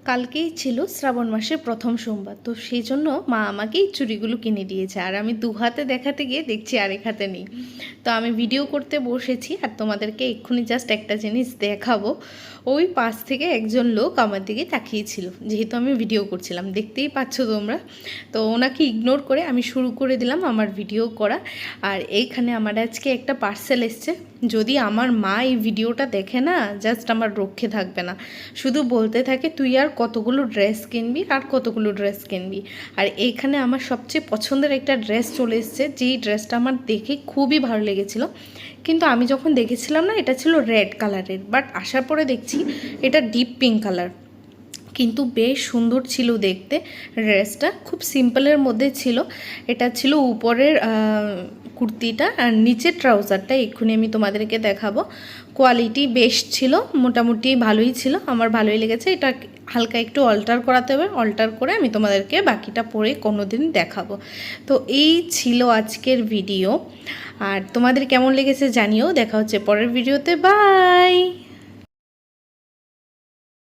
কালকেই ছিল শ্রাবণ মাসের প্রথম সোমবার, তো সেই জন্য মা আমাকে এই চুড়িগুলো কিনে দিয়েছে। আর আমি দু হাতে দেখাতে গিয়ে দেখছি আরেক হাতে নেই। তো আমি ভিডিও করতে বসেছি আর তোমাদেরকে এক্ষুনি জাস্ট একটা জিনিস দেখাবো। ওই পাশ থেকে একজন লোক আমার দিকে তাকিয়েছিল, যেহেতু আমি ভিডিও করছিলাম, দেখতেই পাচ্ছ তোমরা। তো ওনাকে ইগনোর করে আমি শুরু করে দিলাম আমার ভিডিও করা। আর এইখানে আমার আজকে একটা পার্সেল এসছে। যদি আমার মা এই ভিডিওটা দেখে না, জাস্ট আমার রক্ষে থাকবে না। শুধু বলতে থাকে তুই আর কতগুলো ড্রেস কিনবি আর কতগুলো ড্রেস কিনবি। আর এইখানে আমার সবচেয়ে পছন্দের একটা ড্রেস চলে এসছে, যেই ড্রেসটা আমার দেখে খুবই ভালো লেগেছিলো। কিন্তু আমি যখন দেখেছিলাম না, এটা ছিল রেড কালারের, বাট আসার পরে দেখছি এটা ডিপ পিঙ্ক কালার। কিন্তু বেশ সুন্দর ছিল দেখতে। ড্রেসটা খুব সিম্পলের মধ্যে ছিল। এটা ছিল উপরের কুর্তিটা আর নিচের ট্রাউজারটা। এক্ষুনি আমি তোমাদেরকে দেখাবো। কোয়ালিটি বেশ ছিল, মোটামুটি ভালোই ছিল, আমার ভালোই লেগেছে। এটা হালকা একটু অল্টার করাতে হবে, অল্টার করে আমি তোমাদেরকে বাকিটা পরে কোনো দিন দেখাবো। তো এই ছিল আজকের ভিডিও। আর তোমাদের কেমন লেগেছে জানিও। দেখা হচ্ছে পরের ভিডিওতে। বাই।